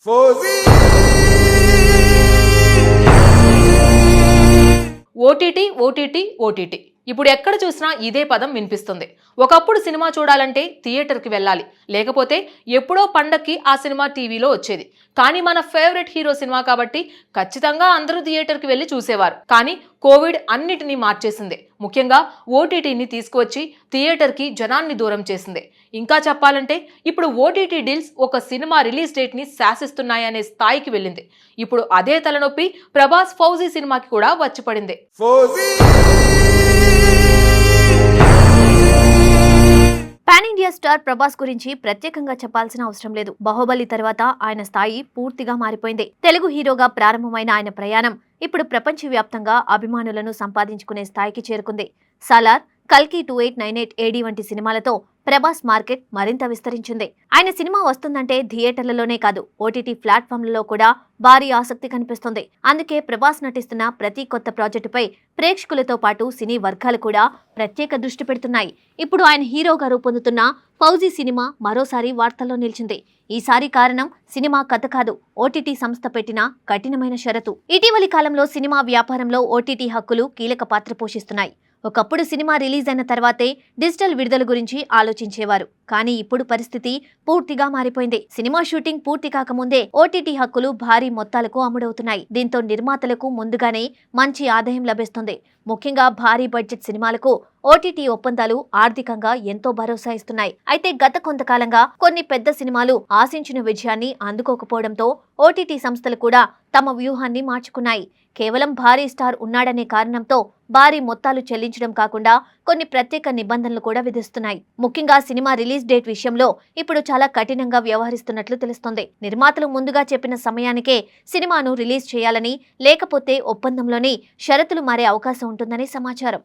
OTT OTT OTT ఇప్పుడు ఎక్కడ చూసినా ఇదే పదం వినిపిస్తుంది. ఒకప్పుడు సినిమా చూడాలంటే థియేటర్కి వెళ్ళాలి, లేకపోతే ఎప్పుడో పండక్కి ఆ సినిమా టీవీలో వచ్చేది. కానీ మన ఫేవరెట్ హీరో సినిమా కాబట్టి ఖచ్చితంగా అందరూ థియేటర్కి వెళ్ళి చూసేవారు. కానీ కోవిడ్ అన్నిటినీ మార్చేసింది. ముఖ్యంగా ఓటీటీని తీసుకువచ్చి థియేటర్కి జనాన్ని దూరం చేసింది. ఇంకా చెప్పాలంటే ఇప్పుడు ఓటీటీ డీల్స్ ఒక సినిమా రిలీజ్ డేట్ని శాసిస్తున్నాయనే స్థాయికి వెళ్ళింది. ఇప్పుడు అదే తలనొప్పి ప్రభాస్ ఫౌజీ సినిమాకి కూడా వచ్చి పడింది. పాన్ ఇండియా స్టార్ ప్రభాస్ గురించి ప్రత్యేకంగా చెప్పాల్సిన అవసరం లేదు. బాహుబలి తర్వాత ఆయన స్థాయి పూర్తిగా మారిపోయింది. తెలుగు హీరోగా ప్రారంభమైన ఆయన ప్రయాణం ఇప్పుడు ప్రపంచవ్యాప్తంగా అభిమానులను సంపాదించుకునే స్థాయికి చేరుకుంది. సాలార్, కల్కి 2898 AD వంటి సినిమాలతో ప్రభాస్ మార్కెట్ మరింత విస్తరించింది. ఆయన సినిమా వస్తుందంటే థియేటర్లలోనే కాదు, ఓటీటీ ప్లాట్ఫామ్లలో కూడా భారీ ఆసక్తి కనిపిస్తుంది. అందుకే ప్రభాస్ నటిస్తున్న ప్రతి కొత్త ప్రాజెక్టుపై ప్రేక్షకులతో పాటు సినీ వర్గాలు కూడా ప్రత్యేక దృష్టి పెడుతున్నాయి. ఇప్పుడు ఆయన హీరోగా రూపొందుతున్న ఫౌజీ సినిమా మరోసారి వార్తల్లో నిలిచింది. ఈసారి కారణం సినిమా కథ కాదు, ఓటీటీ సంస్థ పెట్టిన కఠినమైన షరతు. ఇటీవలి కాలంలో సినిమా వ్యాపారంలో ఓటీటీ హక్కులు కీలక పాత్ర పోషిస్తున్నాయి. ఒకప్పుడు సినిమా రిలీజ్ అయిన తర్వాతే డిజిటల్ విడుదల గురించి ఆలోచించేవారు. కానీ ఇప్పుడు పరిస్థితి పూర్తిగా మారిపోయింది. సినిమా షూటింగ్ పూర్తి కాకముందే ఓటీటీ హక్కులు భారీ మొత్తాలకు అమ్ముడవుతున్నాయి. దీంతో నిర్మాతలకు ముందుగానే మంచి ఆదాయం లభిస్తుంది. ముఖ్యంగా భారీ బడ్జెట్ సినిమాలకు ఓటీటీ ఒప్పందాలు ఆర్థికంగా ఎంతో భరోసా ఇస్తున్నాయి. అయితే గత కొంతకాలంగా కొన్ని పెద్ద సినిమాలు ఆశించిన విజయాన్ని అందుకోకపోవడంతో ఓటీటీ సంస్థలు కూడా తమ వ్యూహాన్ని మార్చుకున్నాయి. కేవలం భారీ స్టార్ ఉన్నాడనే కారణంతో భారీ మొత్తాలు చెల్లించడం కాకుండా కొన్ని ప్రత్యేక నిబంధనలు కూడా విధిస్తున్నాయి. ముఖ్యంగా సినిమా రిలీజ్ డేట్ విషయంలో ఇప్పుడు చాలా కఠినంగా వ్యవహరిస్తున్నట్లు తెలుస్తోంది. నిర్మాతలు ముందుగా చెప్పిన సమయానికే సినిమాను రిలీజ్ చేయాలని, లేకపోతే ఒప్పందంలోని షరతులు మారే అవకాశం ఉంటుందని సమాచారం.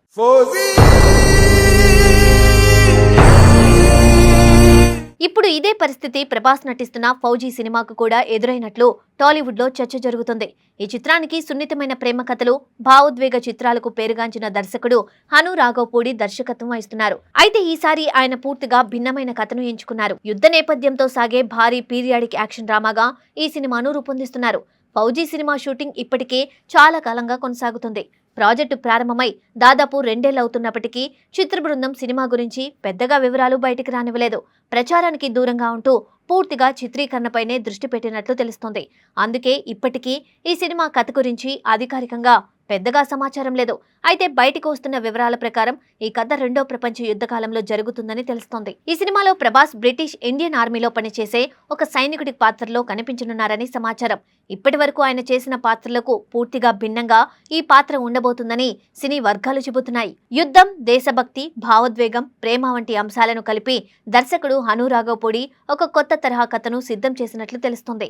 ఇప్పుడు ఇదే పరిస్థితి ప్రభాస్ నటిస్తున్న ఫౌజీ సినిమాకు కూడా ఎదురైనట్లు టాలీవుడ్ లో చర్చ జరుగుతుంది. ఈ చిత్రానికి సున్నితమైన ప్రేమ కథలు, భావోద్వేగ చిత్రాలకు పేరుగాంచిన దర్శకుడు హను రాఘవపూడి దర్శకత్వం వహిస్తున్నారు. అయితే ఈసారి ఆయన పూర్తిగా భిన్నమైన కథను ఎంచుకున్నారు. యుద్ధ నేపథ్యంతో సాగే భారీ పీరియాడిక్ యాక్షన్ డ్రామాగా ఈ సినిమాను రూపొందిస్తున్నారు. ఫౌజీ సినిమా షూటింగ్ ఇప్పటికే చాలా కాలంగా కొనసాగుతుంది. ప్రాజెక్టు ప్రారంభమై దాదాపు 2 ఏళ్లు అవుతున్నప్పటికీ చిత్ర బృందం సినిమా గురించి పెద్దగా వివరాలు బయటికి రానివ్వలేదు. ప్రచారానికి దూరంగా ఉంటూ పూర్తిగా చిత్రీకరణపైనే దృష్టి పెట్టినట్లు తెలుస్తోంది. అందుకే ఇప్పటికీ ఈ సినిమా కథ గురించి అధికారికంగా పెద్దగా సమాచారం లేదు. అయితే బయటకు వస్తున్న వివరాల ప్రకారం ఈ కథ 2వ ప్రపంచ యుద్ధ కాలంలో జరుగుతుందని తెలుస్తోంది. ఈ సినిమాలో ప్రభాస్ బ్రిటిష్ ఇండియన్ ఆర్మీలో పనిచేసే ఒక సైనికుడి పాత్రలో కనిపించనున్నారని సమాచారం. ఇప్పటి వరకు ఆయన చేసిన పాత్రలకు పూర్తిగా భిన్నంగా ఈ పాత్ర ఉండబోతుందని సినీ వర్గాలు చెబుతున్నాయి. యుద్ధం, దేశభక్తి, భావోద్వేగం, ప్రేమ వంటి అంశాలను కలిపి దర్శకుడు హను రాఘవపూడి ఒక కొత్త తరహా కథను సిద్ధం చేసినట్లు తెలుస్తోంది.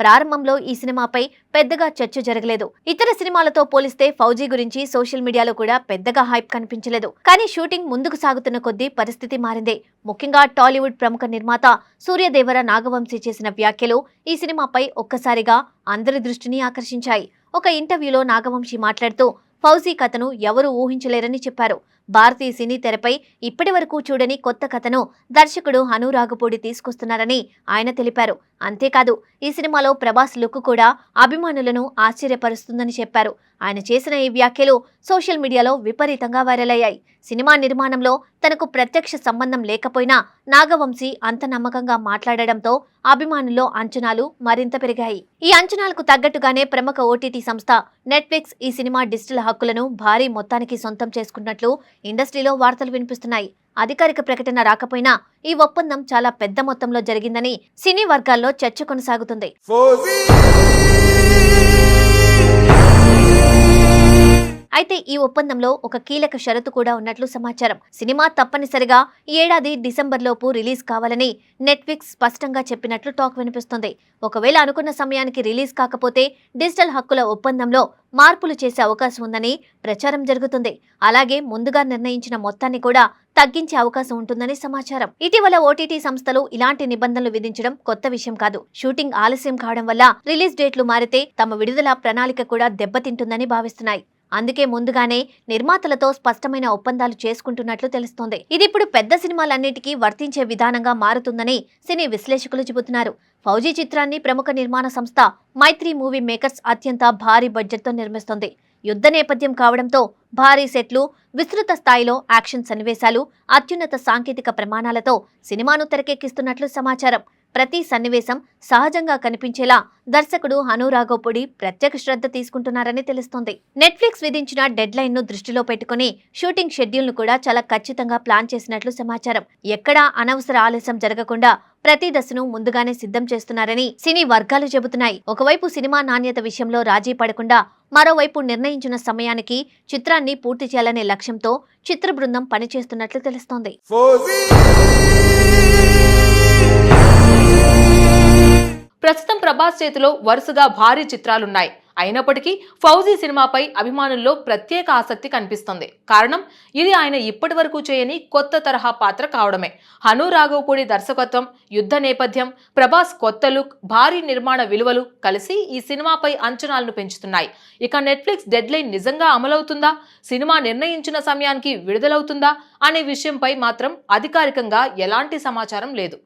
ప్రారంభంలో ఈ సినిమాపై పెద్దగా చర్చ జరగలేదు. ఇతర సినిమాలతో పోలిస్తే ఫౌజీ గురించి సోషల్ మీడియాలో కూడా పెద్దగా హైప్ కనిపించలేదు. కానీ షూటింగ్ ముందుకు సాగుతున్న కొద్దీ పరిస్థితి మారింది. ముఖ్యంగా టాలీవుడ్ ప్రముఖ నిర్మాత సూర్యదేవర నాగవంశీ చేసిన వ్యాఖ్యలు ఈ సినిమాపై ఒక్కసారిగా అందరి దృష్టిని ఆకర్షించాయి. ఒక ఇంటర్వ్యూలో నాగవంశీ మాట్లాడుతూ ఫౌజీ కథను ఎవరూ ఊహించలేరని చెప్పారు. భారతీయ సినీ తెరపై ఇప్పటి వరకు చూడని కొత్త కథను దర్శకుడు హను రాఘవపూడి తీసుకొస్తున్నారని ఆయన తెలిపారు. అంతేకాదు ఈ సినిమాలో ప్రభాస్ లుక్ కూడా అభిమానులను ఆశ్చర్యపరుస్తుందని చెప్పారు. ఆయన చేసిన ఈ వ్యాఖ్యలు సోషల్ మీడియాలో విపరీతంగా వైరల్ అయ్యాయి. సినిమా నిర్మాణంలో తనకు ప్రత్యక్ష సంబంధం లేకపోయినా నాగవంశీ అంత నమ్మకంగా మాట్లాడడంతో అభిమానుల్లో అంచనాలు మరింత పెరిగాయి. ఈ అంచనాలకు తగ్గట్టుగానే ప్రముఖ ఓటీటీ సంస్థ నెట్ఫ్లిక్స్ ఈ సినిమా డిజిటల్ హక్కులను భారీ మొత్తానికి సొంతం చేసుకున్నట్లు ఇండస్ట్రీలో వార్తలు వినిపిస్తున్నాయి. అధికారిక ప్రకటన రాకపోయినా ఈ ఒప్పందం చాలా పెద్ద మొత్తంలో జరిగిందని సినీ వర్గాల్లో చర్చ కొనసాగుతుంది. అయితే ఈ ఒప్పందంలో ఒక కీలక షరతు కూడా ఉన్నట్లు సమాచారం. సినిమా తప్పనిసరిగా ఈ ఏడాది డిసెంబర్లోపు రిలీజ్ కావాలని నెట్ఫ్లిక్స్ స్పష్టంగా చెప్పినట్లు టాక్ వినిపిస్తుంది. ఒకవేళ అనుకున్న సమయానికి రిలీజ్ కాకపోతే డిజిటల్ హక్కుల ఒప్పందంలో మార్పులు చేసే అవకాశం ఉందని ప్రచారం జరుగుతుంది. అలాగే ముందుగా నిర్ణయించిన మొత్తాన్ని కూడా తగ్గించే అవకాశం ఉంటుందని సమాచారం. ఇటీవల ఓటీటీ సంస్థలు ఇలాంటి నిబంధనలు విధించడం కొత్త విషయం కాదు. షూటింగ్ ఆలస్యం కావడం వల్ల రిలీజ్ డేట్లు మారితే తమ విడుదల ప్రణాళిక కూడా దెబ్బతింటుందని భావిస్తున్నాయి. అందుకే ముందుగానే నిర్మాతలతో స్పష్టమైన ఒప్పందాలు చేసుకుంటున్నట్లు తెలుస్తోంది. ఇది ఇప్పుడు పెద్ద సినిమాలన్నిటికీ వర్తించే విధానంగా మారుతుందని సినీ విశ్లేషకులు చెబుతున్నారు. ఫౌజీ చిత్రాన్ని ప్రముఖ నిర్మాణ సంస్థ మైత్రి మూవీ మేకర్స్ అత్యంత భారీ బడ్జెట్తో నిర్మిస్తోంది. యుద్ధ నేపథ్యం కావడంతో భారీ సెట్లు, విస్తృత స్థాయిలో యాక్షన్ సన్నివేశాలు, అత్యున్నత సాంకేతిక ప్రమాణాలతో సినిమాను తెరకెక్కిస్తున్నట్లు సమాచారం. ప్రతి సన్నివేశం సహజంగా కనిపించేలా దర్శకుడు హను రాఘవపూడి ప్రత్యేక శ్రద్ధ తీసుకుంటున్నారని తెలుస్తోంది. నెట్ఫ్లిక్స్ విధించిన డెడ్ లైన్ ను దృష్టిలో పెట్టుకుని షూటింగ్ షెడ్యూల్ ను కూడా చాలా ఖచ్చితంగా ప్లాన్ చేసినట్లు సమాచారం. ఎక్కడా అనవసర ఆలస్యం జరగకుండా ప్రతి దశను ముందుగానే సిద్ధం చేస్తున్నారని సినీ వర్గాలు చెబుతున్నాయి. ఒకవైపు సినిమా నాణ్యత విషయంలో రాజీ పడకుండా మరోవైపు నిర్ణయించిన సమయానికి చిత్రాన్ని పూర్తి చేయాలనే లక్ష్యంతో చిత్ర బృందం పనిచేస్తున్నట్లు తెలుస్తోంది. ప్రస్తుతం ప్రభాస్ చేతిలో వరుసగా భారీ చిత్రాలున్నాయి. అయినప్పటికీ ఫౌజీ సినిమాపై అభిమానుల్లో ప్రత్యేక ఆసక్తి కనిపిస్తుంది. కారణం ఇది ఆయన ఇప్పటి వరకు చేయని కొత్త తరహా పాత్ర కావడమే. హను రాఘవపూడి దర్శకత్వం, యుద్ధ నేపథ్యం, ప్రభాస్ కొత్త లుక్, భారీ నిర్మాణ విలువలు కలిసి ఈ సినిమాపై అంచనాలను పెంచుతున్నాయి. ఇక నెట్ఫ్లిక్స్ డెడ్ లైన్ నిజంగా అమలవుతుందా, సినిమా నిర్ణయించిన సమయానికి విడుదలవుతుందా అనే విషయంపై మాత్రం అధికారికంగా ఎలాంటి సమాచారం లేదు.